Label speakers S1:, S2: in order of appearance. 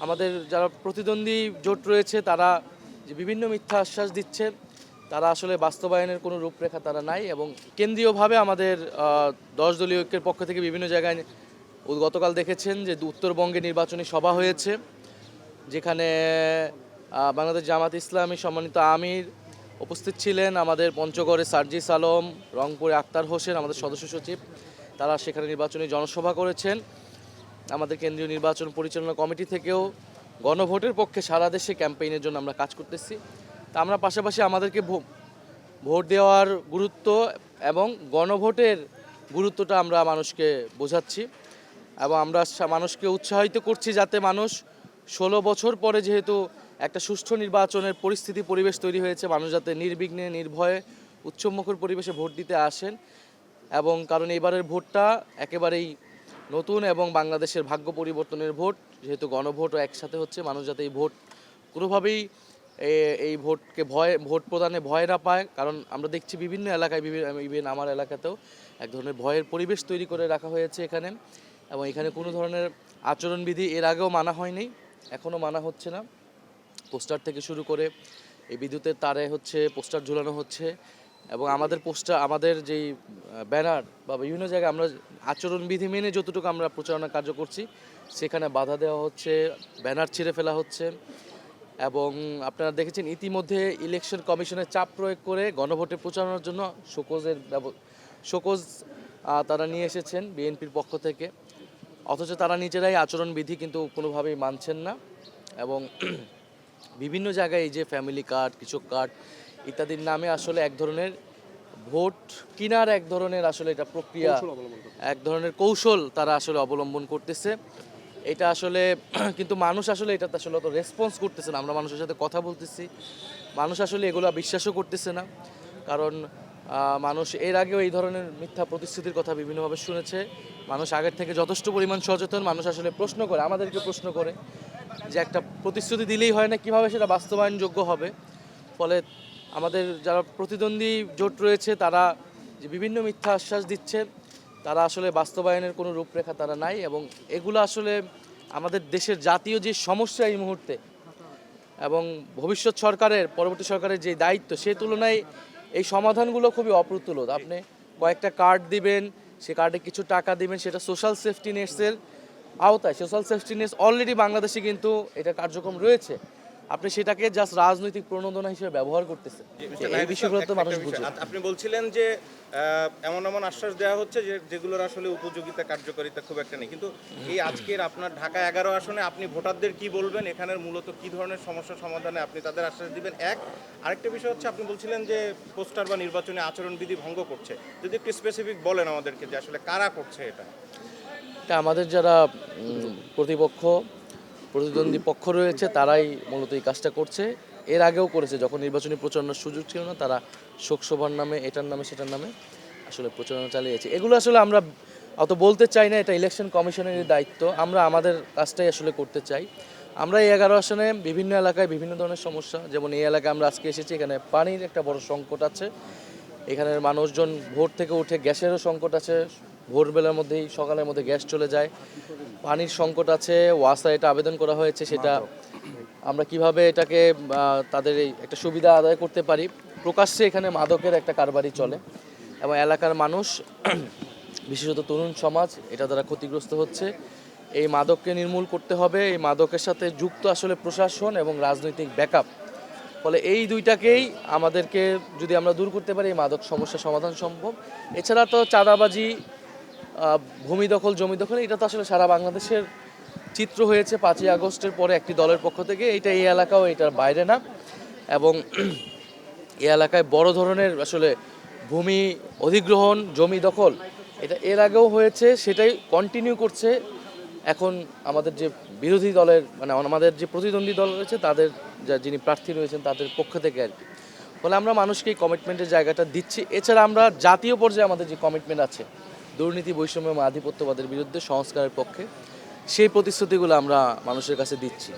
S1: আমাদের যারা প্রতিদ্বন্দ্বী জোট রয়েছে তারা যে বিভিন্ন মিথ্যা আশ্বাস দিচ্ছে তারা আসলে বাস্তবায়নের কোনো রূপরেখা তারা নাই এবং কেন্দ্রীয়ভাবে আমাদের 10 দলীয় ঐক্যের পক্ষ থেকে বিভিন্ন জায়গায় গতকাল দেখেছেন যে উত্তরবঙ্গে নির্বাচনী সভা হয়েছে যেখানে বাংলাদেশ জামাত ইসলামী সম্মানিত আমির উপস্থিত ছিলেন, আমাদের পঞ্চগড়ে সার্জিস আলম, রংপুরে আক্তার হোসেন আমাদের সদস্য সচিব, তারা সেখানে নির্বাচনী জনসভা করেছেন। আমাদের কেন্দ্রীয় নির্বাচন পরিচালনা কমিটি থেকেও গণভোটের পক্ষে সারা দেশে ক্যাম্পেইনের জন্য আমরা কাজ করতেছি। তা আমরা পাশাপাশি আমাদেরকে ভোট দেওয়ার গুরুত্ব এবং গণভোটের গুরুত্বটা আমরা মানুষকে বোঝাচ্ছি এবং আমরা মানুষকে উৎসাহিত করছি যাতে মানুষ 16 বছর পরে যেহেতু একটা সুষ্ঠু নির্বাচনের পরিবেশ তৈরি হয়েছে, মানুষ যাতে নির্বিঘ্নে নির্ভয়ে উৎসবমুখর পরিবেশে ভোট দিতে আসেন এবং কারণ এবারের ভোটটা একেবারেই নতুন এবং বাংলাদেশের ভাগ্য পরিবর্তনের ভোট, যেহেতু গণভোটও একসাথে হচ্ছে, মানুষ যাতে এই ভোট কোনোভাবেই এই ভোটকে ভোট প্রদানে ভয় না পায়। কারণ আমরা দেখছি বিভিন্ন এলাকায়, ইভেন আমার এলাকাতেও এক ধরনের ভয়ের পরিবেশ তৈরি করে রাখা হয়েছে এখানে এবং এখানে কোনো ধরনের আচরণবিধি এর আগেও মানা হয়নি, এখনও মানা হচ্ছে না। পোস্টার থেকে শুরু করে এই বিদ্যুতের তারে পোস্টার ঝুলানো হচ্ছে এবং আমাদের যেই ব্যানার বা বিভিন্ন জায়গায় আমরা আচরণবিধি মেনে যতটুকু আমরা প্রচারণা কার্য করছি সেখানে বাধা দেওয়া হচ্ছে, ব্যানার ছিঁড়ে ফেলা হচ্ছে এবং আপনারা দেখেছেন ইতিমধ্যে ইলেকশন কমিশনের চাপ প্রয়োগ করে গণভোটে প্রচারণার জন্য শোকজ তারা নিয়ে এসেছেন বিএনপির পক্ষ থেকে, অথচ তারা নিজেরাই আচরণবিধি কিন্তু কোনোভাবেই মানছেন না এবং বিভিন্ন জায়গায় এই যে ফ্যামিলি কার্ড, কৃষক কার্ড ইত্যাদির নামে আসলে এক ধরনের ভোট কেনার এক ধরনের আসলে এটা প্রক্রিয়া, এক ধরনের কৌশল তারা আসলে অবলম্বন করতেছে। এটা আসলে কিন্তু মানুষ আসলে এটাতে আসলে অত রেসপন্স করতেছে না। আমরা মানুষের সাথে কথা বলতেছি, মানুষ আসলে এগুলো বিশ্বাসও করতেছে না, কারণ মানুষ এর আগেও এই ধরনের মিথ্যা প্রতিশ্রুতির কথা বিভিন্নভাবে শুনেছে। মানুষ আগের থেকে যথেষ্ট পরিমাণ সচেতন, মানুষ আসলে প্রশ্ন করে, আমাদেরকে প্রশ্ন করে যে একটা প্রতিশ্রুতি দিলেই হয় না, কীভাবে সেটা বাস্তবায়নযোগ্য হবে। ফলে আমাদের যারা প্রতিদ্বন্দ্বী জোট রয়েছে তারা যে বিভিন্ন মিথ্যা আশ্বাস দিচ্ছে তারা আসলে বাস্তবায়নের কোনো রূপরেখা তারা নাই এবং এগুলো আসলে আমাদের দেশের জাতীয় যে সমস্যা এই মুহূর্তে এবং ভবিষ্যৎ সরকারের, পরবর্তী সরকারের যে দায়িত্ব, সে তুলনায় এই সমাধানগুলো খুবই অপ্রতুল। আপনি কয়েকটা কার্ড দিবেন, সে কার্ডে কিছু টাকা দিবেন, সেটা সোশ্যাল সেফটি নেটসের আওতায়। সোশ্যাল সেফটি নেটস অলরেডি বাংলাদেশে কিন্তু এটা কার্যক্রম রয়েছে, আপনি সেটাকে জাস্ট রাজনৈতিক প্রণোদনা হিসেবে ব্যবহার করতেছেন। এই বিষয়গুলো তো মানুষ বুঝে।
S2: আপনি বলছিলেন যে এমন এমন আশ্বাস দেওয়া হচ্ছে যেগুলোর আসলে উপযোগিতা, কার্যকারিতা খুব একটা নেই, কিন্তু এই আজকের আপনার ঢাকা 11 আসনে আপনি ভোটারদের কি বলবেন, এখানের মূলত কি ধরনের সমস্যা সমাধানে আপনি তাদের আশ্বাস দিবেন? আরেকটা বিষয় হচ্ছে, আপনি বলছিলেন যে পোস্টার বা নির্বাচনী আচরণবিধি ভঙ্গ করছে, যদি একটু স্পেসিফিক বলেন আমাদেরকে যে আসলে কারা করছে এটা।
S1: আমাদের যারা প্রতিদ্বন্দ্বী পক্ষ রয়েছে তারাই মূলত এই কাজটা করছে। এর আগেও করেছে, যখন নির্বাচনী প্রচারণার সুযোগ ছিল না তারা শোকসভার নামে, এটার নামে সেটার নামে আসলে প্রচারণা চালিয়েছে। এগুলো আসলে আমরা অত বলতে চাই না, এটা ইলেকশন কমিশনেরই দায়িত্ব। আমরা আমাদের কাজটাই আসলে করতে চাই। আমরা এই 11 আসনে বিভিন্ন এলাকায় বিভিন্ন ধরনের সমস্যা, যেমন এই এলাকায় আমরা আজকে এসেছি, এখানে পানির একটা বড় সংকট আছে, এখানের মানুষজন ভোর থেকে উঠে গ্যাসেরও সংকট আছে, ভোরবেলার মধ্যেই সকালের মধ্যে গ্যাস চলে যায়, পানির সংকট আছে, ওয়াসা এটা আবেদন করা হয়েছে, সেটা আমরা কিভাবে এটাকে তাদের এই একটা সুবিধা আদায় করতে পারি। প্রকাশ্যে এখানে মাদকের একটা কারবারই চলে এবং এলাকার মানুষ বিশেষত তরুণ সমাজ এটা দ্বারা ক্ষতিগ্রস্ত হচ্ছে। এই মাদককে নির্মূল করতে হবে। এই মাদকের সাথে যুক্ত আসলে প্রশাসন এবং রাজনৈতিক ব্যাকআপ। ফলে এই দুইটাকেই আমাদেরকে যদি আমরা দূর করতে পারি, এই মাদক সমস্যা সমাধান সম্ভব। এছাড়া তো চাঁদাবাজি, ভূমি দখল, জমি দখল, এটা তো আসলে সারা বাংলাদেশের চিত্র হয়েছে 5ই আগস্টের পরে একটি দলের পক্ষ থেকে। এটা এই এলাকাও এটার বাইরে না এবং এই এলাকায় বড় ধরনের আসলে ভূমি অধিগ্রহণ, জমি দখল এটা এর আগেও হয়েছে, সেটাই কন্টিনিউ করছে এখন আমাদের যে বিরোধী দলের, মানে আমাদের যে প্রতিদ্বন্দ্বী দল রয়েছে তাদের, যিনি প্রার্থী রয়েছেন তাদের পক্ষ থেকে আর কি। ফলে আমরা মানুষকে এই কমিটমেন্টের জায়গাটা দিচ্ছি। এছাড়া আমরা জাতীয় পর্যায়ে আমাদের যে কমিটমেন্ট আছে দুর্নীতি, বৈষম্য এবং আধিপত্যবাদের বিরুদ্ধে সংস্কারের পক্ষে, সেই প্রতিশ্রুতিগুলো আমরা মানুষের কাছে দিচ্ছি।